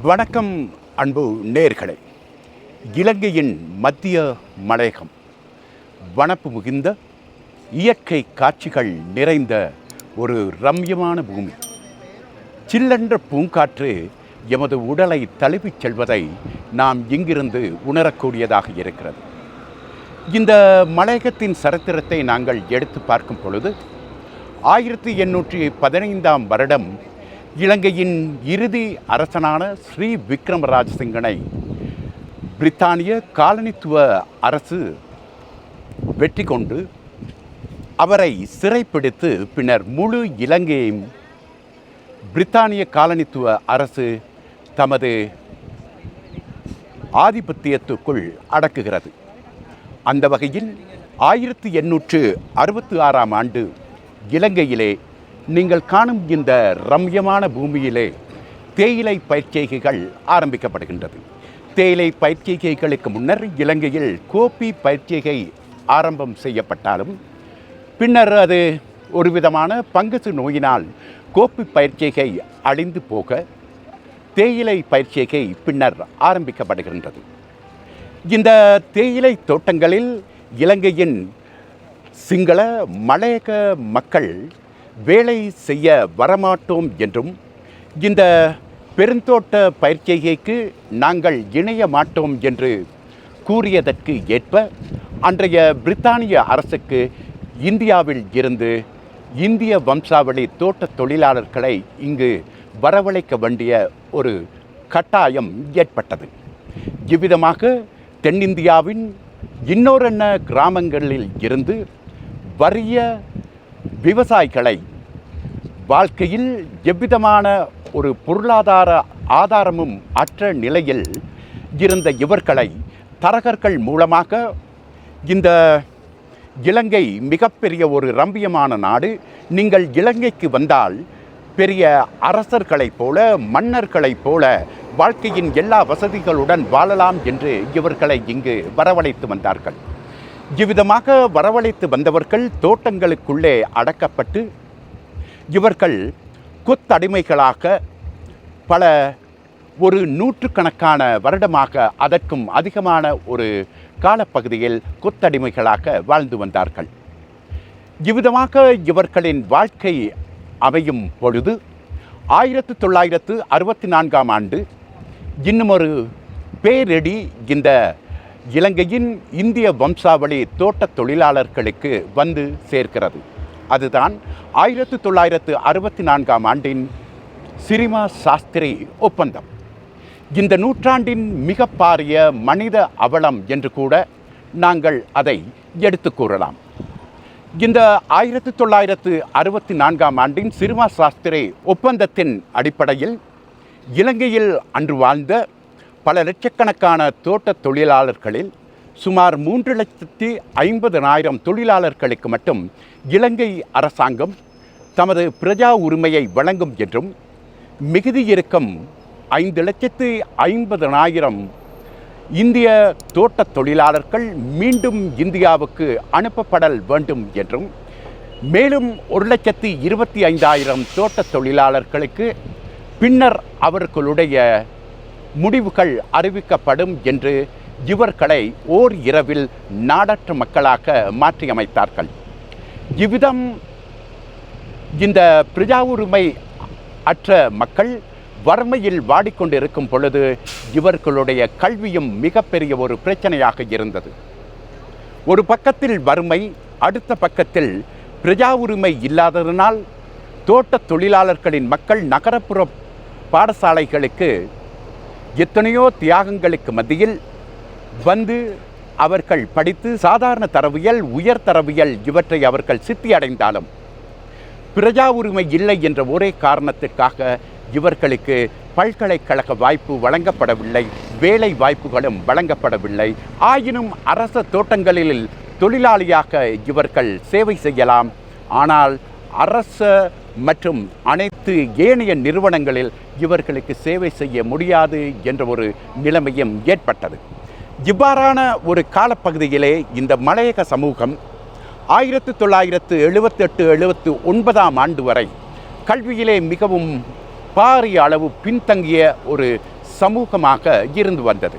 வணக்கம் அன்பு நேயர்களே. இலங்கையின் மத்திய மலையகம் வனப்பு மிகுந்த இயற்கை காட்சிகள் நிறைந்த ஒரு ரம்யமான பூமி. சில்லென்ற பூங்காற்று எமது உடலை தழுவிச் செல்வதை நாம் இங்கிருந்து உணரக்கூடியதாக இருக்கிறது. இந்த மலையகத்தின் சரித்திரத்தை நாங்கள் எடுத்து பார்க்கும் பொழுது 1815ஆம் வருடம் இலங்கையின் இறுதி அரசனான ஸ்ரீ விக்ரமராஜசிங்கனை பிரித்தானிய காலனித்துவ அரசு வெற்றி கொண்டு அவரை சிறைப்பிடித்து பின்னர் முழு இலங்கையையும் பிரித்தானிய காலனித்துவ அரசு தமது ஆதிபத்தியத்துக்குள் அடக்குகிறது. அந்த வகையில் 1866ஆம் ஆண்டு இலங்கையிலே நீங்கள் காணும் இந்த ரம்யமான பூமியிலே தேயிலை பயிர்ச்செய்கைகள் ஆரம்பிக்கப்படுகின்றது. தேயிலை பயிர்ச்செய்கைகளுக்கு முன்னர் இலங்கையில் கோப்பி பயிர்ச்செய்கை ஆரம்பம் செய்யப்பட்டாலும் பின்னர் அது ஒரு விதமான பங்கசு நோயினால் கோப்பி பயிர்ச்செய்கை அழிந்து போக தேயிலை பயிர்ச்செய்கை பின்னர் ஆரம்பிக்கப்படுகின்றது. இந்த தேயிலை தோட்டங்களில் இலங்கையின் சிங்கள மலையக மக்கள் வேலை செய்ய வரமாட்டோம் என்றும் இந்த பெருந்தோட்ட பயிர்ச்செய்கைக்கு நாங்கள் இணைய மாட்டோம் என்று கூறியதற்கு ஏற்ப அன்றைய பிரித்தானிய அரசுக்கு இந்தியாவில் இருந்து இந்திய வம்சாவளி தோட்ட தொழிலாளர்களை இங்கு வரவழைக்க வேண்டிய ஒரு கட்டாயம் ஏற்பட்டது. இவ்விதமாக தென்னிந்தியாவின் இன்னொரு கிராமங்களில் இருந்து வறிய விவசாயிகளை வாழ்க்கையில் எவ்விதமான ஒரு பொருளாதார ஆதாரமும் அற்ற நிலையில் இருந்த இவர்களை தரகர்கள் மூலமாக இந்த இலங்கை மிகப்பெரிய ஒரு ரம்மியமான நாடு, நீங்கள் இலங்கைக்கு வந்தால் பெரிய அரசர்களைப் போல மன்னர்களைப் போல வாழ்க்கையின் எல்லா வசதிகளுடன் வாழலாம் என்று இவர்களை இங்கு வரவழைத்து வந்தார்கள். இவ்விதமாக வரவழைத்து வந்தவர்கள் தோட்டங்களுக்குள்ளே அடக்கப்பட்டு இவர்கள் கொத்தடிமைகளாக பல ஒரு நூற்றுக்கணக்கான வருடமாக அதற்கும் அதிகமான ஒரு காலப்பகுதியில் கொத்தடிமைகளாக வாழ்ந்து வந்தார்கள். இவ்விதமாக இவர்களின் வாழ்க்கை அமையும் பொழுது 1964ஆம் ஆண்டு இன்னும் ஒரு பேரிடி இந்த இலங்கையின் இந்திய வம்சாவளி தோட்ட தொழிலாளர்களுக்கு வந்து சேர்க்கிறது. அதுதான் 1964ஆம் ஆண்டின் சிரிமா சாஸ்திரி ஒப்பந்தம். இந்த நூற்றாண்டின் மிக பாரிய மனித அவலம் என்று கூட நாங்கள் அதை எடுத்து கூறலாம். இந்த 1964ஆம் ஆண்டின் சிரிமா சாஸ்திரி ஒப்பந்தத்தின் அடிப்படையில் இலங்கையில் அன்று வாழ்ந்த பல லட்சக்கணக்கான தோட்ட தொழிலாளர்களில் சுமார் 3,50,000 தொழிலாளர்களுக்கு மட்டும் இலங்கை அரசாங்கம் தமது பிரஜா உரிமையை வழங்கும் என்றும் மிகுதியிருக்கும் 5,50,000 இந்திய தோட்ட தொழிலாளர்கள் மீண்டும் இந்தியாவுக்கு அனுப்பப்படல் வேண்டும் என்றும் மேலும் 1,25,000 தோட்ட தொழிலாளர்களுக்கு பின்னர் அவர்களுடைய முடிவுகள் அறிவிக்கப்படும் என்று இவர்களை ஓர் இரவில் நாடற்ற மக்களாக மாற்றியமைத்தார்கள். இவ்விதம் இந்த பிரஜா உரிமை அற்ற மக்கள் வறுமையில் வாடிக்கொண்டிருக்கும் பொழுது இவர்களுடைய கல்வியும் மிகப்பெரிய ஒரு பிரச்சனையாக இருந்தது. ஒரு பக்கத்தில் வறுமை, அடுத்த பக்கத்தில் பிரஜா உரிமை இல்லாததனால் தோட்ட தொழிலாளர்களின் மக்கள் நகரப்புற பாடசாலைகளுக்கு எத்தனையோ தியாகங்களுக்கு மத்தியில் வந்து அவர்கள் படித்து சாதாரண தரவியல், உயர் தரவியல் இவற்றை அவர்கள் சித்தி அடைந்தாலும் பிரஜா உரிமை இல்லை என்ற ஒரே காரணத்திற்காக இவர்களுக்கு பல்கலைக்கழக வாய்ப்பு வழங்கப்படவில்லை, வேலை வாய்ப்புகளும் வழங்கப்படவில்லை. ஆயினும் அரச தோட்டங்களில் தொழிலாளியாக இவர்கள் சேவை செய்யலாம். ஆனால் அரச மற்றும் அனைத்து ஏனைய நிறுவனங்களில் இவர்களுக்கு சேவை செய்ய முடியாது என்ற ஒரு நிலைமையும் ஏற்பட்டது. இவ்வாறான ஒரு காலப்பகுதியிலே இந்த மலையக சமூகம் 1978-79ஆம் ஆண்டு வரை கல்வியிலே மிகவும் பாரிய அளவு பின்தங்கிய ஒரு சமூகமாக இருந்து வந்தது.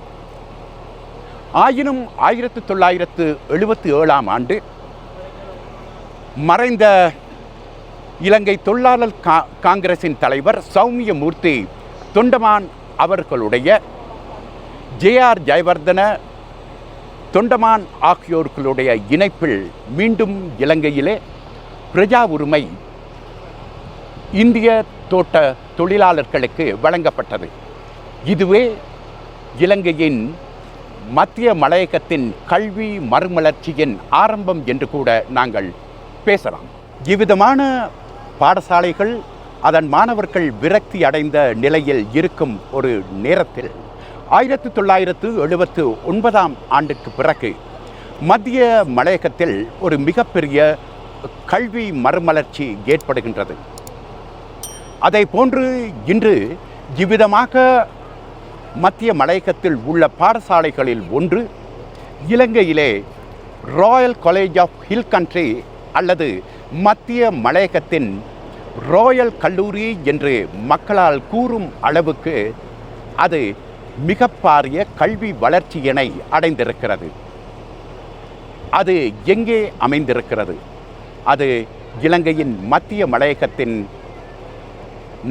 ஆயினும் 1977ஆம் ஆண்டு மறைந்த இலங்கை தொழிலாளர் காங்கிரசின் தலைவர் சௌமியமூர்த்தி தொண்டமான் அவர்களுடைய ஜே.ஆர். ஜெயவர்தன தொண்டமான் ஆகியோர்களுடைய இணைப்பில் மீண்டும் இலங்கையிலே பிரஜா உரிமை இந்திய தோட்ட தொழிலாளர்களுக்கு வழங்கப்பட்டது. இதுவே இலங்கையின் மத்திய மலையகத்தின் கல்வி மறுமலர்ச்சியின் ஆரம்பம் என்று கூட நாங்கள் பேசலாம். இவ்விதமான பாடசாலைகள் அதன் மாணவர்கள் விரக்தி அடைந்த நிலையில் இருக்கும் ஒரு நேரத்தில் 1979ஆம் ஆண்டுக்கு பிறகு மத்திய மலையகத்தில் ஒரு மிகப்பெரிய கல்வி மறுமலர்ச்சி ஏற்படுகின்றது. அதை போன்று இன்று இவ்விதமாக மத்திய மலையகத்தில் உள்ள பாடசாலைகளில் ஒன்று இலங்கையிலே royal college of hill country அல்லது மத்திய மலையகத்தின் ராயல் கல்லூரி என்று மக்களால் கூறும் அளவுக்கு அது மிக பாரிய கல்வி வளர்ச்சியினை அடைந்திருக்கிறது. அது எங்கே அமைந்திருக்கிறது? அது இலங்கையின் மத்திய மலையகத்தின்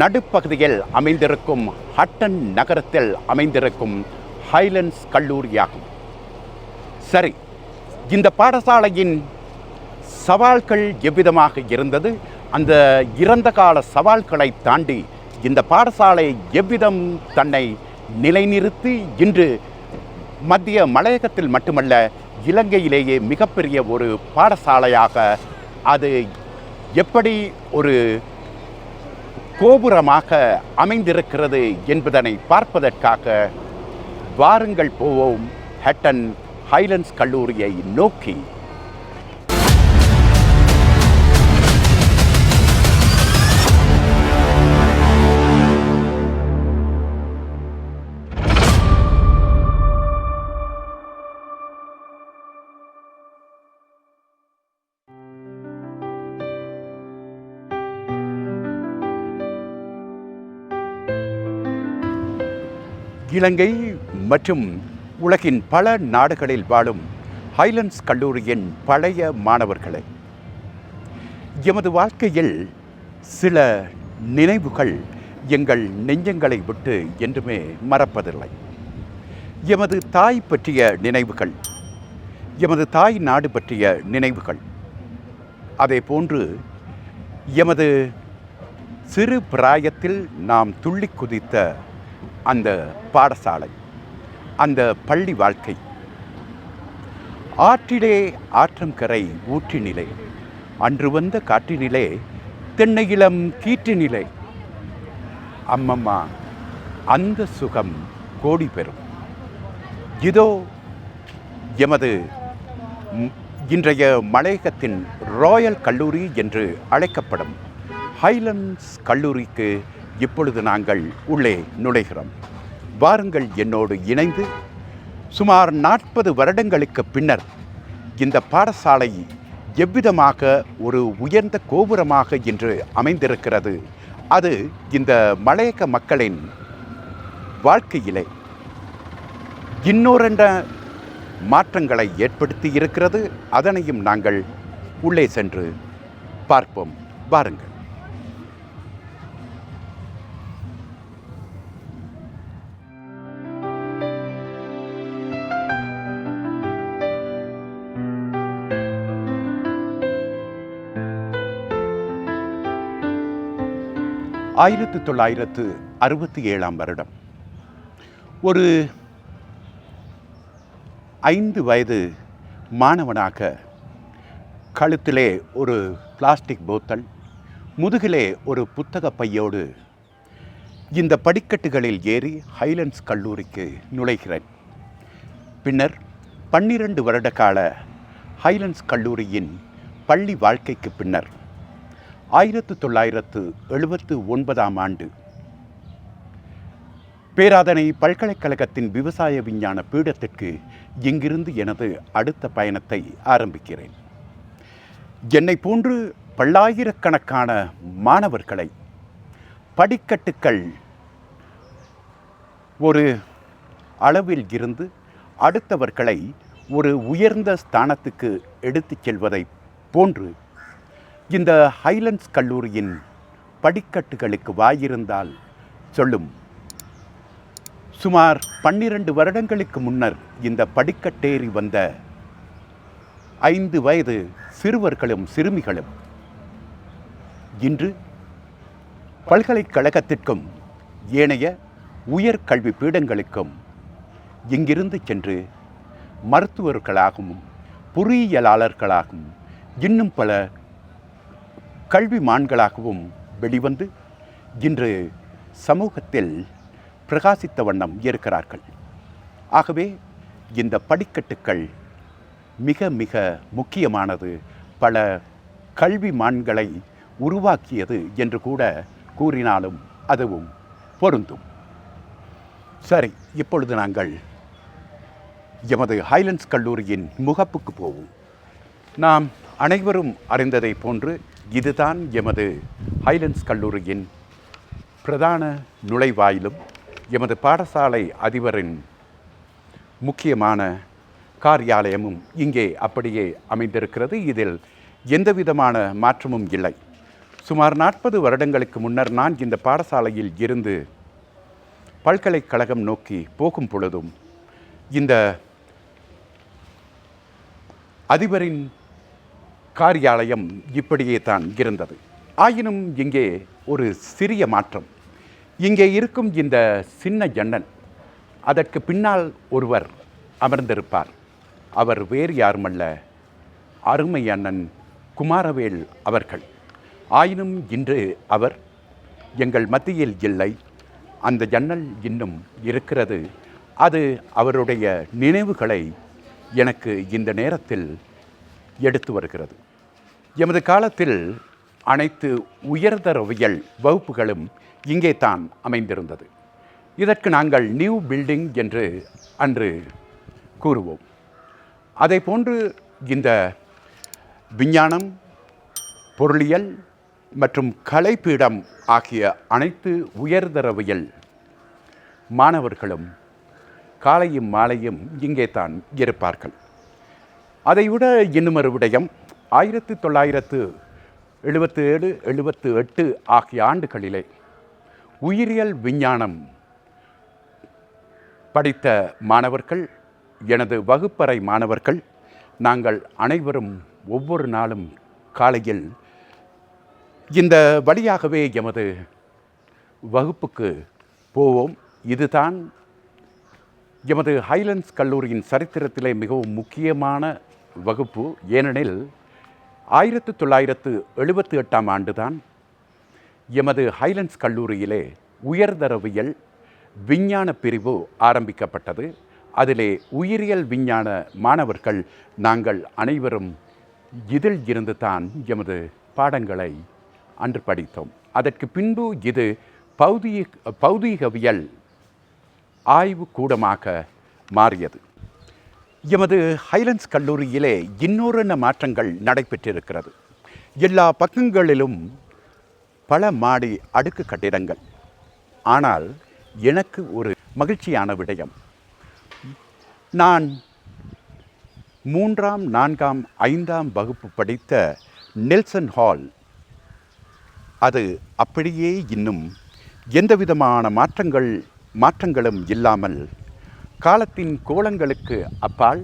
நடுப்பகுதியில் அமைந்திருக்கும் ஹட்டன் நகரத்தில் அமைந்திருக்கும் ஹைலண்ட்ஸ் கல்லூரியாகும். சரி, இந்த பாடசாலையின் சவால்கள் எவ்விதமாக இருந்தது? அந்த இறந்த கால சவால்களை தாண்டி இந்த பாடசாலை எவ்விதம் தன்னை நிலைநிறுத்தி இன்று மத்திய மலையகத்தில் மட்டுமல்ல இலங்கையிலேயே மிகப்பெரிய ஒரு பாடசாலையாக அது எப்படி ஒரு கோபுரமாக அமைந்திருக்கிறது என்பதனை பார்ப்பதற்காக வாருங்கள் போவோம் ஹட்டன் ஹைலண்ட்ஸ் கல்லூரியை நோக்கி. இலங்கை மற்றும் உலகின் பல நாடுகளில் வாழும் ஹைலண்ட்ஸ் கல்லூரியின் பழைய மாணவர்களே, எமது வாழ்க்கையில் சில நினைவுகள் எங்கள் நெஞ்சங்களை விட்டு என்றுமே மறப்பதில்லை. எமது தாய் பற்றிய நினைவுகள், எமது தாய் நாடு பற்றிய நினைவுகள், அதே போன்று எமது சிறு பிராயத்தில் நாம் துள்ளி குதித்த அந்த பாடசாலை, அந்த பள்ளி வாழ்க்கை, ஆற்றிலே ஆற்றம் கரை ஊற்றினிலே, அன்று வந்த காற்றினிலே தென்னையிலம் கீற்றினிலே, அம்மம்மா அந்த சுகம் கோடி பெறும். இதோ எமது இன்றைய மலையகத்தின் ராயல் கல்லூரி என்று அழைக்கப்படும் ஹைலண்ட்ஸ் கல்லூரிக்கு இப்பொழுது நாங்கள் உள்ளே நுழைகிறோம். வாருங்கள் என்னோடு இணைந்து சுமார் 40 வருடங்களுக்கு பின்னர் இந்த பாடசாலை எவ்விதமாக ஒரு உயர்ந்த கோபுரமாக இன்று அமைந்திருக்கிறது, அது இந்த மலையக மக்களின் வாழ்க்கையிலே இன்னொரு மாற்றங்களை ஏற்படுத்தி இருக்கிறது. அதனையும் நாங்கள் உள்ளே சென்று பார்ப்போம். வாருங்கள். ஆயிரத்து 1967ஆம் வருடம் ஒரு 5 வயது மாணவனாக கழுத்திலே ஒரு பிளாஸ்டிக் போத்தல், முதுகிலே ஒரு புத்தக பையோடு இந்த படிக்கட்டுகளில் ஏறி ஹைலண்ட்ஸ் கல்லூரிக்கு நுழைகிறேன். பின்னர் 12 வருட கால ஹைலண்ட்ஸ் கல்லூரியின் பள்ளி வாழ்க்கைக்கு பின்னர் 1979ஆம் ஆண்டு பேராதனை பல்கலைக்கழகத்தின் விவசாய விஞ்ஞான பீடத்திற்கு இங்கிருந்து எனது அடுத்த பயணத்தை ஆரம்பிக்கிறேன். என்னை போன்று பல்லாயிரக்கணக்கான மாணவர்களை படிக்கட்டுக்கள் ஒரு அளவில் இருந்து அடுத்தவர்களை ஒரு உயர்ந்த ஸ்தானத்துக்கு எடுத்துச் செல்வதை போன்று இந்த ஹைலண்ட்ஸ் கல்லூரியின் படிக்கட்டுகளுக்கு வாயிருந்தால் சொல்லும். சுமார் 12 வருடங்களுக்கு முன்னர் இந்த படிக்கட்டேறி வந்த 5 வயது சிறுவர்களும் சிறுமிகளும் இன்று பல்கலைக்கழகத்திற்கும் ஏனைய உயர்கல்வி பீடங்களுக்கும் இங்கிருந்து சென்று மருத்துவர்களாகவும் பொறியியலாளர்களாகவும் இன்னும் பல கல்விமான்களாகவும் வெளிவந்து இன்று சமூகத்தில் பிரகாசித்த வண்ணம் இருக்கிறார்கள். ஆகவே இந்த படிக்கட்டுக்கள் மிக மிக முக்கியமானது, பல கல்விமான்களை உருவாக்கியது என்று கூட கூறினாலும் அதுவும் பொருந்தும். சரி, இப்பொழுது நாங்கள் எமது ஹைலண்ட்ஸ் கல்லூரியின் முகப்புக்கு போவோம். நாம் அனைவரும் அறிந்ததை போன்று இதுதான் எமது ஹைலண்ட்ஸ் கல்லூரியின் பிரதான நுழைவாயிலும் எமது பாடசாலை அதிபரின் முக்கியமான காரியாலயமும் இங்கே அப்படியே அமைந்திருக்கிறது. இதில் எந்தவிதமான மாற்றமும் இல்லை. சுமார் 40 வருடங்களுக்கு முன்னர் நான் இந்த பாடசாலையில் இருந்து பல்கலைக்கழகம் நோக்கி போகும் பொழுதும் இந்த அதிபரின் காரியாலயம் இப்படியே தான் இருந்தது. ஆயினும் இங்கே ஒரு சிறிய மாற்றம். இங்கே இருக்கும் இந்த சின்ன ஜன்னல், அதற்கு பின்னால் ஒருவர் அமர்ந்திருப்பார். அவர் வேறு யாருமல்ல, அருமை அண்ணன் குமாரவேல் அவர்கள். ஆயினும் இன்று அவர் எங்கள் மத்தியில் இல்லை. அந்த ஜன்னல் இன்னும் இருக்கிறது. அது அவருடைய நினைவுகளை எனக்கு இந்த நேரத்தில் எடுத்து வருகிறது. எமது காலத்தில் அனைத்து உயர்தரவியல் வகுப்புகளும் இங்கே தான் அமைந்திருந்தது. இதற்கு நாங்கள் நியூ பில்டிங் என்று அன்று கூறுவோம். அதை போன்று இந்த விஞ்ஞானம், பொருளியல் மற்றும் கலைப்பீடம் ஆகிய அனைத்து உயர்தரவியல் மாணவர்களும் காலையும் மாலையும் இங்கே தான் இருப்பார்கள். அதைவிட இன்னுமொரு விடயம், 1977, 78 ஆகிய ஆண்டுகளிலே உயிரியல் விஞ்ஞானம் படித்த மாணவர்கள், எனது வகுப்பறை மாணவர்கள், நாங்கள் அனைவரும் ஒவ்வொரு நாளும் காலையில் இந்த வழியாகவே எமது வகுப்புக்கு போவோம். இதுதான் எமது ஹைலண்ட்ஸ் கல்லூரியின் சரித்திரத்திலே மிகவும் முக்கியமான வகுப்பு. ஏனெனில் 1978ஆம் ஆண்டுதான் எமது ஹைலண்ட்ஸ் கல்லூரியிலே உயர்தரவியல் விஞ்ஞான பிரிவு ஆரம்பிக்கப்பட்டது. அதிலே உயிரியல் விஞ்ஞான மாணவர்கள் நாங்கள் அனைவரும் இதில் இருந்து தான் எமது பாடங்களை அன்று படித்தோம். அதற்கு பின்பு இது பௌதீகவியல் ஆய்வு கூடமாக மாறியது. எமது ஹைலண்ட்ஸ் கல்லூரியிலே இன்னொரு மாற்றங்கள் நடைபெற்றிருக்கிறது. எல்லா பக்கங்களிலும் பல மாடி அடுக்கு கட்டிடங்கள். ஆனால் எனக்கு ஒரு மகிழ்ச்சியான விடயம், நான் 3ஆம் 4ஆம் 5ஆம் வகுப்பு படித்த நெல்சன் ஹால், அது அப்படியே இன்னும் எந்தவிதமான மாற்றங்களும் இல்லாமல் காலத்தின் கோலங்களுக்கு அப்பால்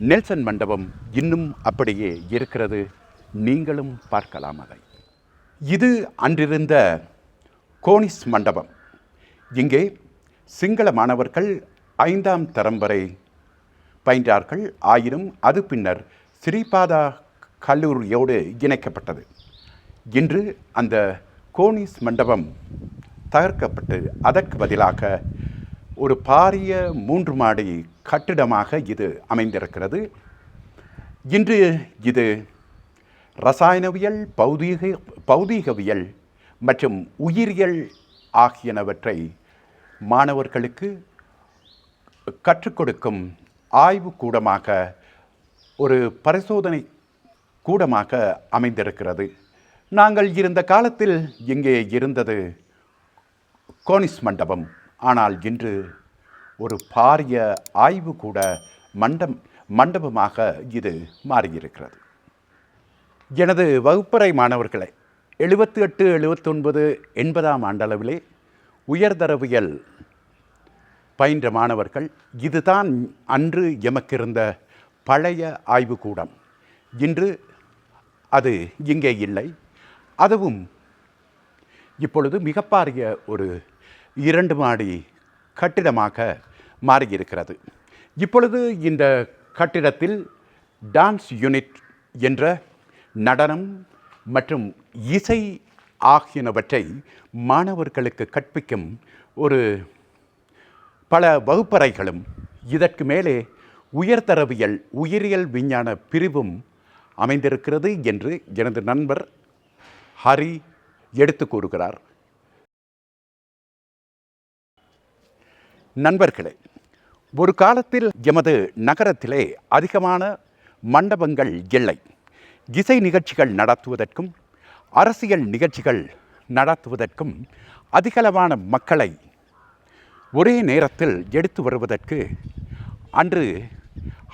நெல்சன் மண்டபம் இன்னும் அப்படியே இருக்கிறது. நீங்களும் பார்க்கலாம் அதை. இது அன்றிருந்த கோனிஸ் மண்டபம். இங்கே சிங்கள மாணவர்கள் 5ஆம் தரம் வரை பயின்றார்கள். ஆயினும் அது பின்னர் ஸ்ரீபாதா கல்லூரியோடு இணைக்கப்பட்டது. இன்று அந்த கோனிஸ் மண்டபம் தகர்க்கப்பட்டு அதற்கு பதிலாக ஒரு பாரிய 3 மாடி கட்டிடமாக இது அமைந்திருக்கிறது. இன்று இது ரசாயனவியல், பௌதீகவியல் மற்றும் உயிரியல் ஆகியனவற்றை மாணவர்களுக்கு கற்றுக் கொடுக்கும் ஆய்வு கூடமாக, ஒரு பரிசோதனை கூடமாக அமைந்திருக்கிறது. நாங்கள் இருந்த காலத்தில் இங்கே இருந்தது கோனிஸ் மண்டபம். ஆனால் இன்று ஒரு பாரிய ஆய்வு கூட மண்டபமாக இது மாறியிருக்கிறது. எனது வகுப்பறை மாணவர்களை 78, 79, 80ஆம் ஆண்டளவிலே உயர்தரவியல் பயின்ற மாணவர்கள், இதுதான் அன்று எமக்கிருந்த பழைய ஆய்வுக்கூடம். இன்று அது இங்கே இல்லை. அதுவும் இப்பொழுது மிக பாரிய ஒரு 2 மாடி கட்டிடமாக மாறியிருக்கிறது. இப்பொழுது இந்த கட்டிடத்தில் டான்ஸ் யூனிட் என்ற நடனம் மற்றும் இசை ஆகியனவற்றை மாணவர்களுக்கு கற்பிக்கும் ஒரு பல வகுப்பறைகளும், இதற்கு மேலே உயர்தரவியல் உயிரியல் விஞ்ஞான பிரிவும் அமைந்திருக்கிறது என்று எனது நண்பர் ஹரி எடுத்து கூறுகிறார். நண்பர்களே, ஒரு காலத்தில் எமது நகரத்திலே அதிகமான மண்டபங்கள் இல்லை. இசை நிகழ்ச்சிகள் நடத்துவதற்கும் அரசியல் நிகழ்ச்சிகள் நடத்துவதற்கும் அதிகளவான மக்களை ஒரே நேரத்தில் எடுத்து வருவதற்கு அன்று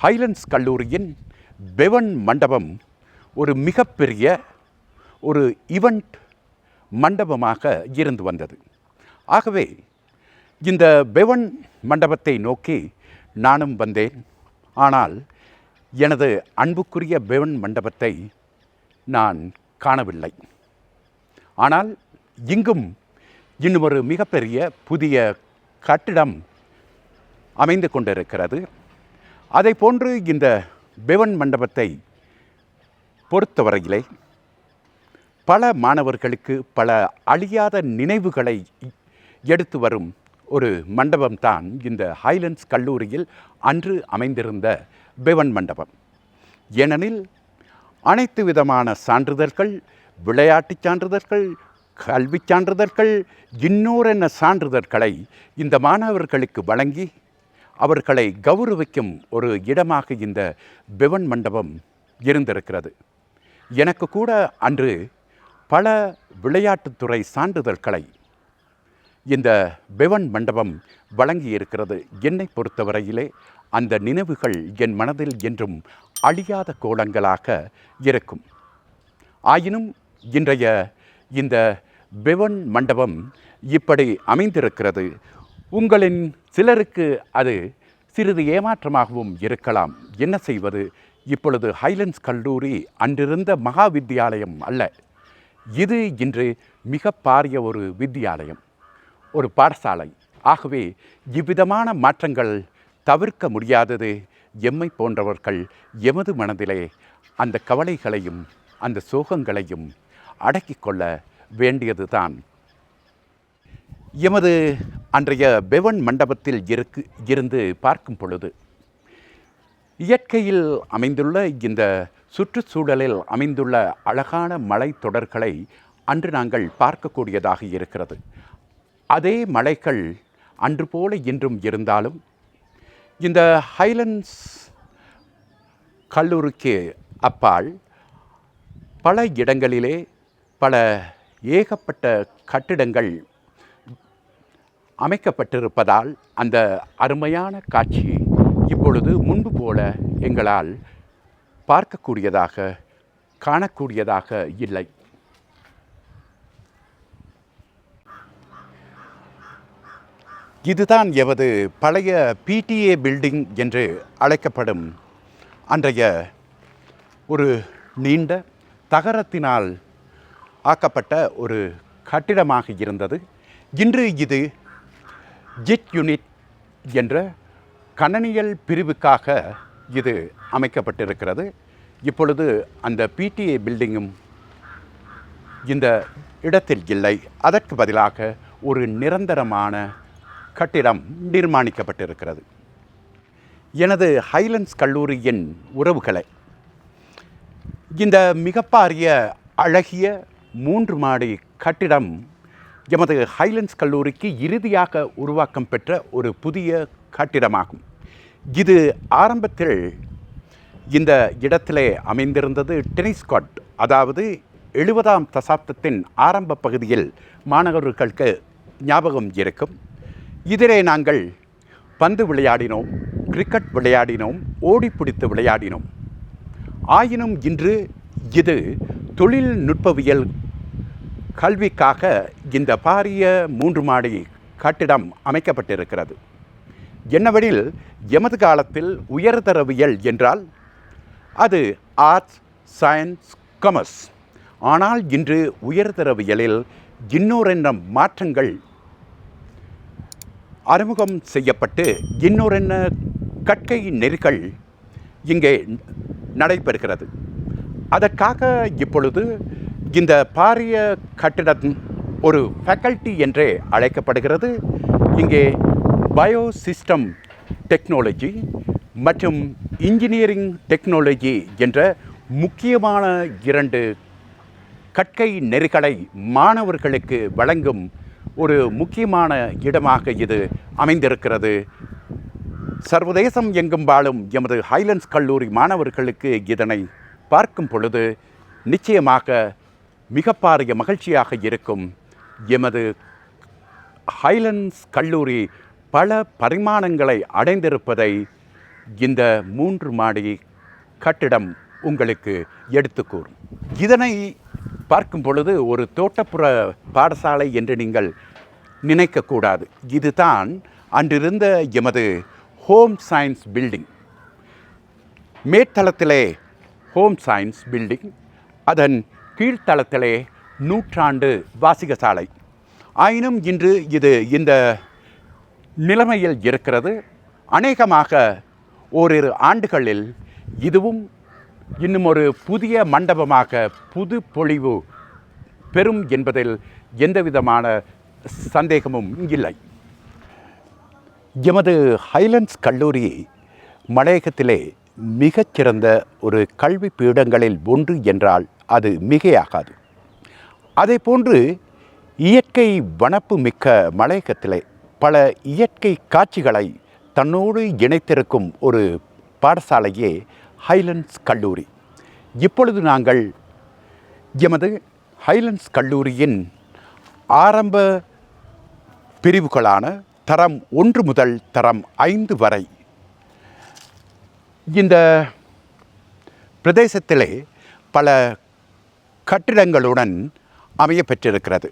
ஹைலண்ட்ஸ் கல்லூரியின் பெவன் மண்டபம் ஒரு மிகப்பெரிய ஒரு ஈவெண்ட் மண்டபமாக இருந்து வந்தது. ஆகவே இந்த பெவன் மண்டபத்தை நோக்கி நானும் வந்தேன். ஆனால் எனது அன்புக்குரிய பெவன் மண்டபத்தை நான் காணவில்லை. ஆனால் இங்கும் இன்னும் ஒரு மிகப்பெரிய புதிய கட்டிடம் அமைந்து கொண்டிருக்கிறது. அதை போன்று இந்த பெவன் மண்டபத்தை பொறுத்தவரையிலே பல மாணவர்களுக்கு பல அழியாத நினைவுகளை எடுத்து வரும் ஒரு மண்டபம்தான் இந்த ஹைலண்ட்ஸ் கல்லூரியில் அன்று அமைந்திருந்த பெவன் மண்டபம். ஏனெனில் அனைத்து விதமான சான்றிதழ்கள், விளையாட்டுச் சான்றிதழ்கள், கல்வி சான்றிதழ்கள், இன்னொரு சான்றிதழ்களை இந்த மாணவர்களுக்கு வழங்கி அவர்களை கௌரவிக்கும் ஒரு இடமாக இந்த பெவன் மண்டபம் இருந்திருக்கிறது. எனக்கு கூட அன்று பல விளையாட்டுத்துறை சான்றிதழ்களை இந்த பெவன் மண்டபம் வழங்கி இருக்கிறது. என்னை பொறுத்தவரையிலே அந்த நினைவுகள் என் மனதில் என்றும் அழியாத கோலங்களாக இருக்கும். ஆயினும் இன்றைய இந்த பெவன் மண்டபம் இப்படி அமைந்திருக்கிறது. உங்களின் சிலருக்கு அது சிறிது ஏமாற்றமாகவும் இருக்கலாம். என்ன செய்வது? இப்பொழுது ஹைலண்ட்ஸ் கல்லூரி அன்றிருந்த மகா வித்தியாலயம் அல்ல. இது இன்று மிக பாரிய ஒரு வித்தியாலயம், ஒரு பாடசாலை. ஆகவே இவ்விதமான மாற்றங்கள் தவிர்க்க முடியாதது. எம்மை போன்றவர்கள் எமது மனதிலே அந்த கவலைகளையும் அந்த சோகங்களையும் அடக்கிக் கொள்ள வேண்டியதுதான். எமது அன்றைய பெவன் மண்டபத்தில் இருந்து பார்க்கும் பொழுது இயற்கையில் அமைந்துள்ள இந்த சுற்றுச்சூழலில் அமைந்துள்ள அழகான மலை தொடர்களை அன்று நாங்கள் பார்க்கக்கூடியதாக இருக்கிறது. அதே மலைகள் அன்று போல இன்றும் இருந்தாலும் இந்த ஹைலண்ட்ஸ் கல்லூரிக்கு அப்பால் பல இடங்களிலே பல ஏகப்பட்ட கட்டிடங்கள் அமைக்கப்பட்டிருப்பதால் அந்த அருமையான காட்சி இப்பொழுது முன்பு போல எங்களால் பார்க்கக்கூடியதாக காணக்கூடியதாக இல்லை. இதுதான் எமது பழைய பிடிஏ பில்டிங் என்று அழைக்கப்படும் அன்றைய ஒரு நீண்ட தகரத்தினால் ஆக்கப்பட்ட ஒரு கட்டிடமாக இருந்தது. இன்று இது ஜெட் யூனிட் என்ற கணனியல் பிரிவுக்காக இது அமைக்கப்பட்டிருக்கிறது. இப்பொழுது அந்த பிடிஏ பில்டிங்கும் இந்த இடத்தில் இல்லை. அதற்கு பதிலாக ஒரு நிரந்தரமான கட்டிடம் நிர்மாணிக்கப்பட்டிருக்கிறது. எனது ஹைலண்ட்ஸ் கல்லூரியின் உறவுகளை, இந்த மிகப்பாரிய அழகிய 3 மாடி கட்டிடம் எமது ஹைலண்ட்ஸ் கல்லூரிக்கு இறுதியாக உருவாக்கம் பெற்ற ஒரு புதிய கட்டிடமாகும். இது ஆரம்பத்தில் இந்த இடத்திலே அமைந்திருந்தது டென்னிஸ் கோர்ட். அதாவது 70ஆம் தசாப்தத்தின் ஆரம்ப பகுதியில் மாணவர்களுக்கு ஞாபகம் இருக்கும். இதிலே நாங்கள் பந்து விளையாடினோம், கிரிக்கெட் விளையாடினோம், ஓடிப்பிடித்து விளையாடினோம். ஆயினும் இன்று இது தொழில்நுட்பவியல் கல்விக்காக இந்த பாரிய 3 மாடி கட்டிடம் அமைக்கப்பட்டிருக்கிறது. என்னவெனில், எமது காலத்தில் உயர்தரவியல் என்றால் அது ஆர்ட்ஸ், சயின்ஸ், கமர்ஸ். ஆனால் இன்று உயர்தரவியலில் இன்னொரென்ன மாற்றங்கள் அறிமுகம் செய்யப்பட்டு இன்னொரென்ன கற்கை நெறிகள் இங்கே நடைபெறுகிறது. அதற்காக இப்பொழுது இந்த பாரிய கட்டிடம் ஒரு ஃபேக்கல்ட்டி என்றே அழைக்கப்படுகிறது. இங்கே பயோசிஸ்டம் டெக்னாலஜி மற்றும் இன்ஜினியரிங் டெக்னாலஜி என்ற முக்கியமான 2 கற்கை நெறிகளை மாணவர்களுக்கு வழங்கும் ஒரு முக்கியமான இடமாக இது அமைந்திருக்கிறது. சர்வதேசம் எங்கும் வாழும் எமது ஹைலண்ட்ஸ் கல்லூரி மாணவர்களுக்கு இதனை பார்க்கும் பொழுது நிச்சயமாக மிக பாரிய மகிழ்ச்சியாக இருக்கும். எமது ஹைலண்ட்ஸ் கல்லூரி பல பரிமாணங்களை அடைந்திருப்பதை இந்த 3 மாடி கட்டிடம் உங்களுக்கு எடுத்து கூறும். இதனை பார்க்கும் பொழுது ஒரு தோட்டப்புற பாடசாலை என்று நீங்கள் நினைக்கக்கூடாது. இதுதான் அன்றிருந்த எமது ஹோம் சயின்ஸ் பில்டிங். மேற்தளத்திலே ஹோம் சயின்ஸ் பில்டிங், அதன் கீழ்த்தளத்திலே நூற்றாண்டு வாசிகசாலை. ஆயினும் இன்று இது இந்த நிலைமையில் இருக்கிறது. அநேகமாக ஓரிரு ஆண்டுகளில் இதுவும் இன்னும் ஒரு புதிய மண்டபமாக புது பொலிவு பெறும் என்பதில் எந்தவிதமான சந்தேகமும் இல்லை. எமது ஹைலண்ட்ஸ் கல்லூரி மலையகத்திலே மிகச்சிறந்த ஒரு கல்வி பீடங்களில் ஒன்று என்றால் அது மிகையாகாது. அதே போன்று இயற்கை வனப்பு மிக்க மலையகத்திலே பல இயற்கை காட்சிகளை தன்னோடு இணைத்திருக்கும் ஒரு பாடசாலையே ஹைலண்ட்ஸ் கல்லூரி. இப்பொழுது நாங்கள் எமது ஹைலண்ட்ஸ் கல்லூரியின் ஆரம்ப பிரிவுகளான தரம் 1 முதல் தரம் 5 வரை இந்த பிரதேசத்திலே பல கட்டிடங்களுடன் அமைய பெற்றிருக்கிறது.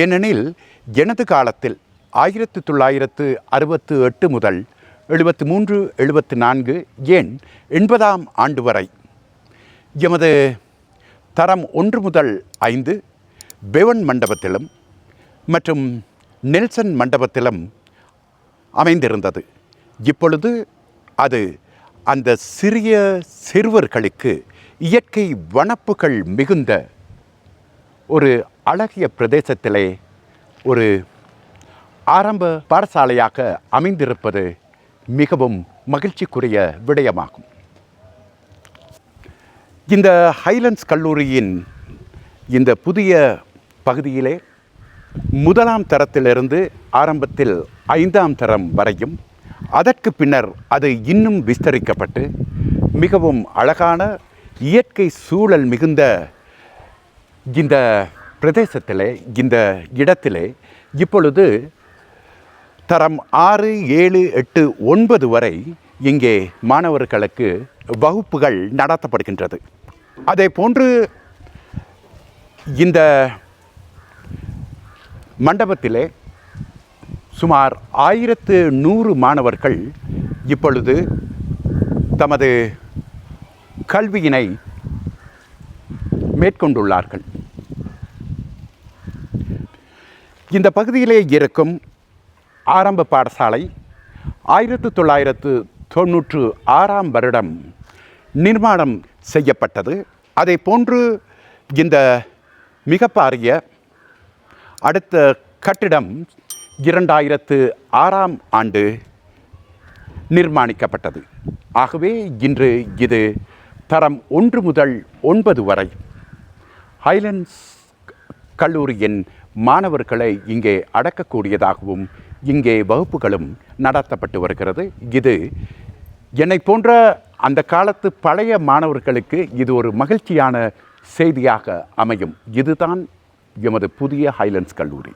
ஏனெனில் எனது காலத்தில் 1968 முதல் 73, 74 ஏன் 80ஆம் ஆண்டு வரை எமது தரம் 1 முதல் 5 பெவன் மண்டபத்திலும் மற்றும் நெல்சன் மண்டபத்திலும் அமைந்திருந்தது. இப்பொழுது அது அந்த சிறிய சிறுவர்களுக்கு இயற்கை வனப்புகள் மிகுந்த ஒரு அழகிய பிரதேசத்திலே ஒரு ஆரம்ப பாடசாலையாக அமைந்திருப்பது மிகவும் மகிழ்ச்சிக்குரிய விடயமாகும். இந்த ஹைலண்ட்ஸ் கல்லூரியின் இந்த புதிய பகுதியிலே 1ஆம் தரத்திலிருந்து ஆரம்பத்தில் 5ஆம் தரம் வரையும், அதற்கு பின்னர் அது இன்னும் விஸ்தரிக்கப்பட்டு மிகவும் அழகான இயற்கை சூழல் மிகுந்த இந்த பிரதேசத்திலே, இந்த இடத்திலே இப்பொழுது தரம் 6, 7, 8, 9 வரை இங்கே மாணவர்களுக்கு வகுப்புகள் நடத்தப்படுகின்றது. அதே போன்று இந்த மண்டபத்திலே சுமார் 1100 மாணவர்கள் இப்பொழுது தமது கல்வியினை மேற்கொண்டுள்ளார்கள். இந்த பகுதியிலே இருக்கும் ஆரம்ப பாடசாலை 1996ஆம் வருடம் நிர்மாணம் செய்யப்பட்டது. அதே போன்று இந்த மிக பாரிய அடுத்த கட்டிடம் 2006ஆம் ஆண்டு நிர்மாணிக்கப்பட்டது. ஆகவே இன்று இது தரம் 1 முதல் 9 வரை ஹைலண்ட்ஸ் கல்லூரியின் மாணவர்களை இங்கே அடக்கக்கூடியதாகவும் இங்கே வகுப்புகளும் நடத்தப்பட்டு வருகிறது. இது என்னை போன்ற அந்த காலத்து பழைய மாணவர்களுக்கு இது ஒரு மகிழ்ச்சியான செய்தியாக அமையும். இதுதான் எமது புதிய ஹைலண்ட்ஸ் கல்லூரி.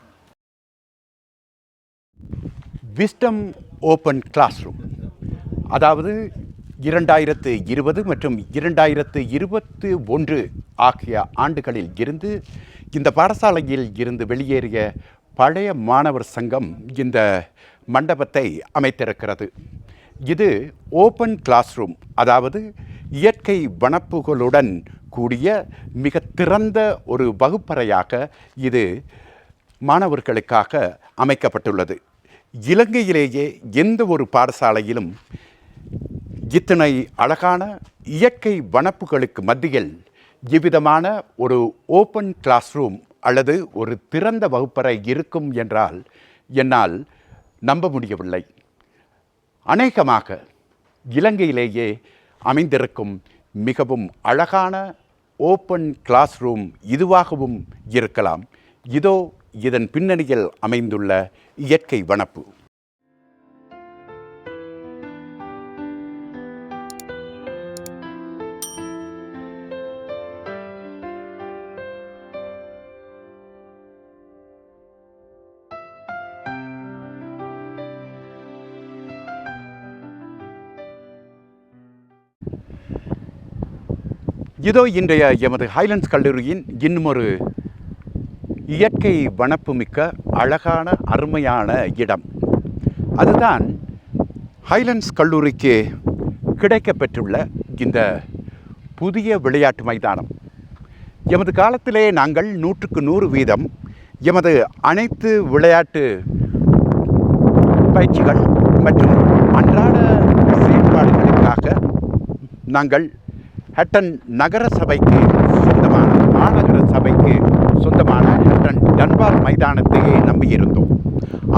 விஸ்டம் ஓப்பன் கிளாஸ் ரூம், அதாவது 2020 மற்றும் 2021 ஆகிய ஆண்டுகளில் இருந்து இந்த பாடசாலையில் இருந்து வெளியேறிய பழைய மாணவர் சங்கம் இந்த மண்டபத்தை அமைத்திருக்கிறது. இது ஓப்பன் கிளாஸ் ரூம், அதாவது இயற்கை வனப்புகளுடன் கூடிய மிக திறந்த ஒரு வகுப்பறையாக இது மாணவர்களுக்காக அமைக்கப்பட்டுள்ளது. இலங்கையிலேயே எந்த ஒரு பாடசாலையிலும் இத்தனை அழகான இயற்கை வனப்புகளுக்கு மத்தியில் இவ்விதமான ஒரு ஓப்பன் கிளாஸ் ரூம் அல்லது ஒரு திறந்த வகுப்பறை இருக்கும் என்றால் என்னால் நம்ப முடியவில்லை. அநேகமாக இலங்கையிலேயே அமைந்திருக்கும் மிகவும் அழகான ஓப்பன் கிளாஸ் ரூம் இதுவாகவும் இருக்கலாம். இதோ இதன் பின்னணியில் அமைந்துள்ள இயற்கை வனப்பு. இதோ இன்றைய எமது ஹைலண்ட்ஸ் கல்லூரியின் இன்னும் ஒரு இயற்கை வனப்பு மிக்க அழகான அருமையான இடம். அதுதான் ஹைலண்ட்ஸ் கல்லூரிக்கு கிடைக்கப்பெற்றுள்ள இந்த புதிய விளையாட்டு மைதானம். எமது காலத்திலே நாங்கள் 100% எமது அனைத்து விளையாட்டு பயிற்சிகள் மற்றும் அன்றாட செயல்பாடுகளுக்காக நாங்கள் ஹட்டன் நகர சபைக்கு சொந்தமான மாநகர சபைக்கு சொந்தமான ஹட்டன் டன்பார் மைதானத்தையே நம்பியிருந்தோம்.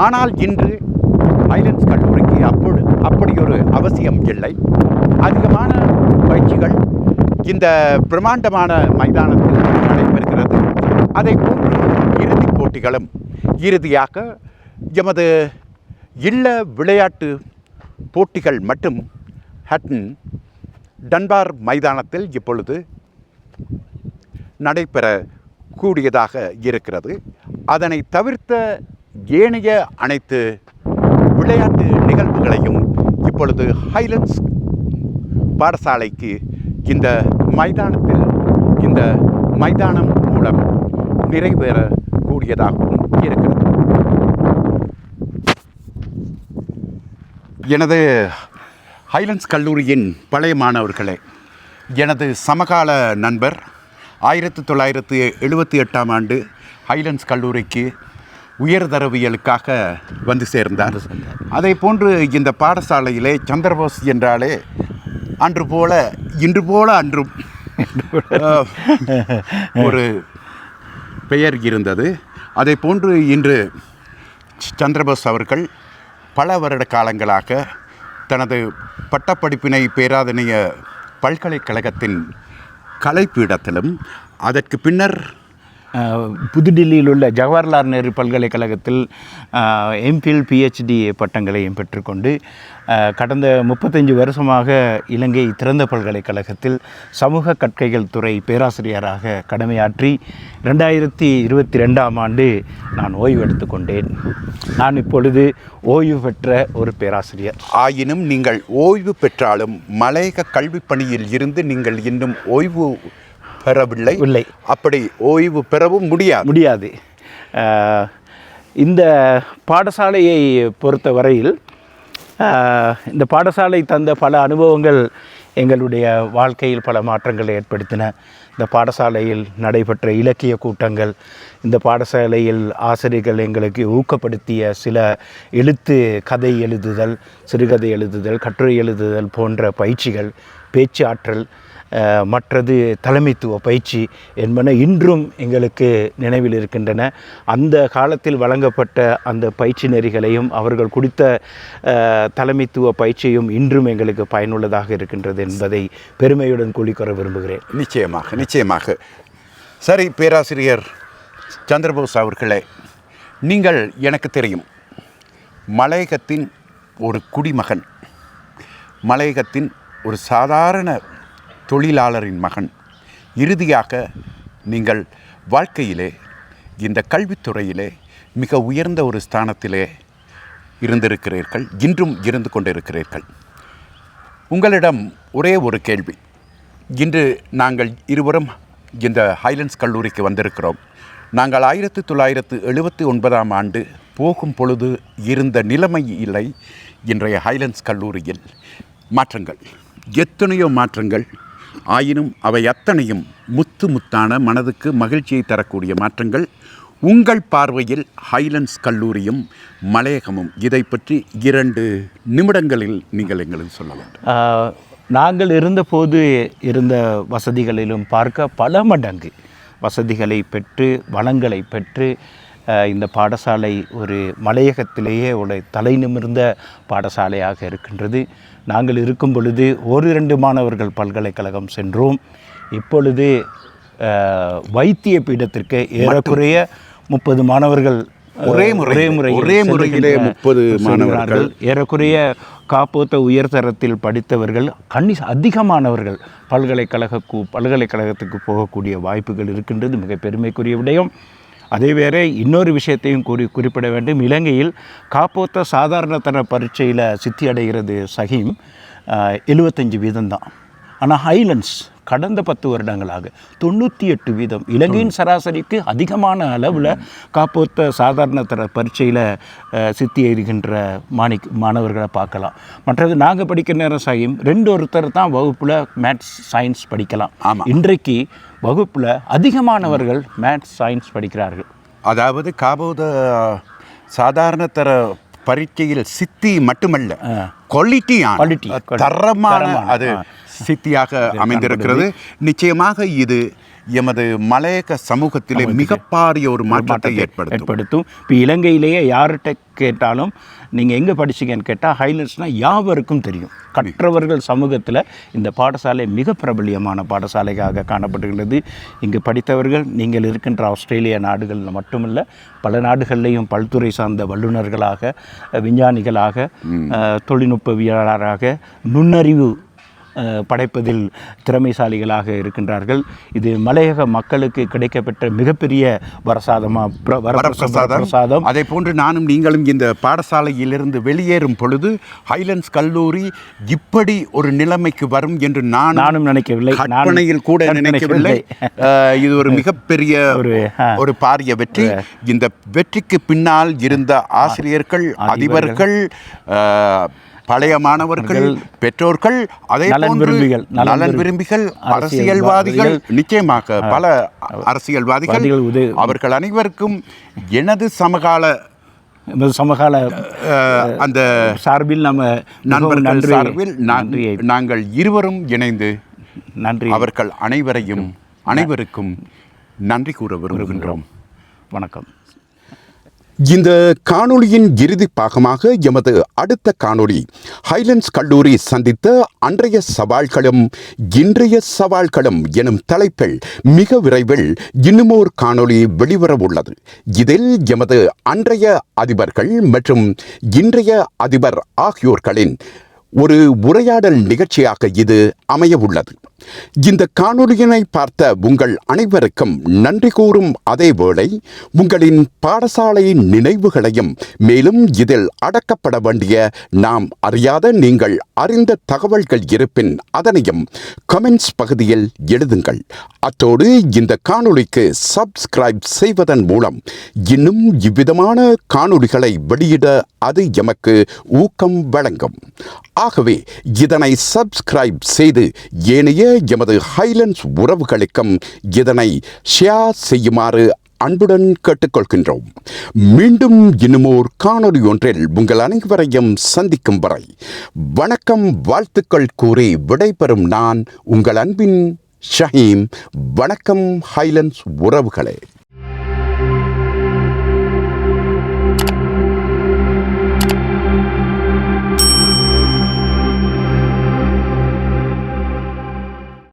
ஆனால் இன்று ஹைலண்ட்ஸ் கல்லூரிக்கு அப்படி ஒரு அவசியம் இல்லை. அதிகமான பயிற்சிகள் இந்த பிரம்மாண்டமான மைதானத்தில் நடைபெறுகிறது. அதை போன்று இறுதிப் போட்டிகளும் இறுதியாக எமது இல்ல விளையாட்டு போட்டிகள் மட்டும் ஹட்டன் டன்பார் மைதானத்தில் இப்பொழுது நடைபெறக்கூடியதாக இருக்கிறது. அதனை தவிர்த்த ஏனைய அனைத்து விளையாட்டு நிகழ்வுகளையும் இப்பொழுது ஹைலண்ட்ஸ் பாடசாலைக்கு இந்த மைதானம் மூலம் நிறைவேறக்கூடியதாகவும் இருக்கிறது. எனது ஹைலண்ட்ஸ் கல்லூரியின் பழைய மாணவர்களே, எனது சமகால நண்பர் 1978ஆம் ஆண்டு ஹைலண்ட்ஸ் கல்லூரிக்கு உயர்தரவியலுக்காக வந்து சேர்ந்தார். அதே போன்று இந்த பாடசாலையிலே சந்திரபோஸ் என்றாலே அன்று போல இன்று போல அன்றும் ஒரு பெயர் இருந்தது. அதே போன்று இன்று சந்திரபோஸ் அவர்கள் பல வருட காலங்களாக தனது பட்டப்படிப்பினை பேராதனைய பல்கலைக்கழகத்தின் கலைப்பீடத்திலும் அதற்கு பின்னர் புதுடில்லியில் உள்ள ஜவஹர்லால் நேரு பல்கலைக்கழகத்தில் எம்பில் பிஹெச்டி பட்டங்களையும் பெற்றுக்கொண்டு கடந்த 35 வருஷமாக இலங்கை திறந்த பல்கலைக்கழகத்தில் சமூக கற்கைகள் துறை பேராசிரியராக கடமையாற்றி 2022ஆம் ஆண்டு நான் ஓய்வு எடுத்துக்கொண்டேன். நான் இப்பொழுது ஓய்வு பெற்ற ஒரு பேராசிரியர். ஆயினும் நீங்கள் ஓய்வு பெற்றாலும் மலையக கல்விப் பணியில் இருந்து நீங்கள் இன்னும் ஓய்வு பெறவில்லை. அப்படி ஓய்வு பெறவும் முடியாது. இந்த பாடசாலையை பொறுத்த வரையில் இந்த பாடசாலை தந்த பல அனுபவங்கள் எங்களுடைய வாழ்க்கையில் பல மாற்றங்களை ஏற்படுத்தின. இந்த பாடசாலையில் நடைபெற்ற இலக்கிய கூட்டங்கள், இந்த பாடசாலையில் ஆசிரியர்கள் எங்களுக்கு ஊக்கப்படுத்திய சில கதை எழுதுதல், சிறுகதை எழுதுதல், கட்டுரை எழுதுதல் போன்ற பயிற்சிகள், பேச்சு ஆற்றல், மற்றது தலைமைத்துவ பயிற்சி என்பன இன்றும் எங்களுக்கு நினைவில் இருக்கின்றன. அந்த காலத்தில் வழங்கப்பட்ட அந்த பயிற்சி நெறிகளையும் அவர்கள் கொடுத்த தலைமைத்துவ பயிற்சியும் இன்றும் எங்களுக்கு பயனுள்ளதாக இருக்கின்றது என்பதை பெருமையுடன் கூறிக்கொள்ள விரும்புகிறேன். நிச்சயமாக. சரி பேராசிரியர் சந்திரபோஸ் அவர்களே, நீங்கள் எனக்கு தெரியும் மலையகத்தின் ஒரு குடிமகன், மலையகத்தின் ஒரு சாதாரண தொழிலாளரின் மகன். இறுதியாக நீங்கள் வாழ்க்கையிலே இந்த கல்வித்துறையிலே மிக உயர்ந்த ஒரு ஸ்தானத்திலே இருந்திருக்கிறீர்கள், இன்றும் இருந்து கொண்டிருக்கிறீர்கள். உங்களிடம் ஒரே ஒரு கேள்வி. இன்று நாங்கள் இருவரும் இந்த ஹைலண்ட்ஸ் கல்லூரிக்கு வந்திருக்கிறோம். நாங்கள் 1979 ஆண்டு போகும் பொழுது இருந்த நிலைமை இல்லை இன்றைய ஹைலண்ட்ஸ் கல்லூரியில். மாற்றங்கள், எத்தனையோ மாற்றங்கள், ஆயினும் அவை அத்தனையும் முத்தான மனதுக்கு மகிழ்ச்சியை தரக்கூடிய மாற்றங்கள். உங்கள் பார்வையில் ஹைலண்ட்ஸ் கல்லூரியும் மலையகமும் இதை பற்றி 2 நிமிடங்களில் நீங்கள் எங்களுக்கு சொல்ல வேண்டும். நாங்கள் இருந்தபோது இருந்த வசதிகளிலும் பார்க்க பல மடங்கு வசதிகளை பெற்று வளங்களை பெற்று இந்த பாடசாலை ஒரு மலையகத்திலேயே ஒரு தலை நிமிர்ந்த பாடசாலையாக இருக்கின்றது. நாங்கள் இருக்கும் பொழுது 1-2 மாணவர்கள் பல்கலைக்கழகம் சென்றோம். இப்பொழுது வைத்திய பீடத்திற்கு ஏறக்குறைய 30 மாணவர்கள் ஒரே முறையிலே 30 மாணவர்கள், ஏறக்குறைய காப்போத்த உயர்தரத்தில் படித்தவர்கள் அதிகமானவர்கள் பல்கலைக்கழகத்துக்கு போகக்கூடிய வாய்ப்புகள் இருக்கின்றது. மிக பெருமைக்குரிய விடயம். அதே வேற இன்னொரு விஷயத்தையும் குறிப்பிட வேண்டும். இலங்கையில் காப்போத்த சாதாரண தர பரீட்சையில் சித்தி அடைகிறது சஹீம் 75% தான். ஆனால் ஹைலண்ட்ஸ் கடந்த 10 வருடங்களாக 98%. இலங்கையின் சராசரிக்கு அதிகமான அளவில் காப்போத்த சாதாரண தர பரீட்சையில் சித்தி எழுதுகின்ற மாணவர்களை பார்க்கலாம். மற்றது நாங்கள் படிக்கிற நேரம் சாயும் 2 ஒருத்தர் தான் வகுப்பில் மேத்ஸ் சயின்ஸ் படிக்கலாம். இன்றைக்கு வகுப்பில் அதிகமானவர்கள் மேத்ஸ் சயின்ஸ் படிக்கிறார்கள். அதாவது காப்போத சாதாரண தர பரீட்சையில் சித்தி மட்டுமல்ல, குவாலிட்டி தரமான அது சித்தியாக அமைந்திருக்கிறது. நிச்சயமாக இது எமது மலையக சமூகத்திலே மிகப்பாரிய ஒரு மாற்றத்தை ஏற்படுத்தும். இப்போ இலங்கையிலேயே யார்கிட்ட கேட்டாலும் நீங்கள் எங்கே படிச்சிங்கன்னு கேட்டால் ஹைலண்ட்ஸ்னால் யாவருக்கும் தெரியும். கற்றவர்கள் சமூகத்தில் இந்த பாடசாலை மிக பிரபலியமான பாடசாலையாக காணப்படுகிறது. இங்கு படித்தவர்கள் நீங்கள் இருக்கின்ற ஆஸ்திரேலியா நாடுகளில் மட்டுமல்ல, பல நாடுகளிலையும் பல்துறை சார்ந்த வல்லுநர்களாக, விஞ்ஞானிகளாக, தொழில்நுட்பவியலாளராக, நுண்ணறிவு படைப்பதில் திறமைசாலிகளாக இருக்கின்றார்கள். இது மலையக மக்களுக்கு கிடைக்கப்பட்ட மிகப்பெரிய வரப்பிரசாதம். அதே போன்று நானும் நீங்களும் இந்த பாடசாலையிலிருந்து வெளியேறும் பொழுது ஹைலண்ட்ஸ் கல்லூரி இப்படி ஒரு நிலைமைக்கு வரும் என்று நானும் நினைக்கவில்லை, கற்பனையில் கூட நினைக்கவில்லை. இது ஒரு மிகப்பெரிய ஒரு பாரிய வெற்றி. இந்த வெற்றிக்கு பின்னால் இருந்த ஆசிரியர்கள், அதிபர்கள், பழைய மாணவர்கள், பெற்றோர்கள், அதே நலன் விரும்பிகள், அரசியல்வாதிகள், நிச்சயமாக பல அரசியல்வாதிகள், அவர்கள் அனைவருக்கும் எனது சமகால அந்த சார்பில் நம்ம நண்பர்கள் சார்பில் நாங்கள் இருவரும் இணைந்து நன்றி அவர்கள் அனைவருக்கும் நன்றி கூற விரும்புகின்றோம். வணக்கம். இந்த காணொளியின் இறுதி பாகமாக எமது அடுத்த காணொளி ஹைலண்ட்ஸ் கல்லூரி சந்தித்த அன்றைய சவால்களும் இன்றைய சவால்களும் எனும் தலைப்பில் மிக விரைவில் இன்னுமோர் காணொளி வெளிவர உள்ளது. இதில் எமது அன்றைய அதிபர்கள் மற்றும் இன்றைய அதிபர் ஆகியோர்களின் ஒரு உரையாடல் நிகழ்ச்சியாக இது அமைய உள்ளது. இந்த காணொளியினை பார்த்த உங்கள் அனைவருக்கும் நன்றி கூறும் அதே வேளை உங்களின் பாடசாலை நினைவுகளையும், மேலும் இதில் அடக்கப்பட வேண்டிய நாம் அறியாத நீங்கள் அறிந்த தகவல்கள் இருப்பின் அதனையும் கமெண்ட்ஸ் பகுதியில் எழுதுங்கள். அத்தோடு இந்த காணொளிக்கு சப்ஸ்கிரைப் செய்வதன் மூலம் இன்னும் இவ்விதமான காணொளிகளை வெளியிட அது எமக்கு ஊக்கம் வழங்கும். ஆகவே இதனை சப்ஸ்கிரைப் செய்து ஏனைய எமது ஹைலண்ட்ஸ் உறவுகளுக்கும் இதனை ஷேர் செய்யுமாறு அன்புடன் கேட்டுக்கொள்கின்றோம். மீண்டும் இன்னுமோர் காணொளி ஒன்றில் உங்கள் அனைவரையும் சந்திக்கும் வரை வணக்கம், வாழ்த்துக்கள் கூறி விடைபெறும் நான் உங்கள் அன்பின் ஷஹீம். வணக்கம் ஹைலண்ட்ஸ் உறவுகளே.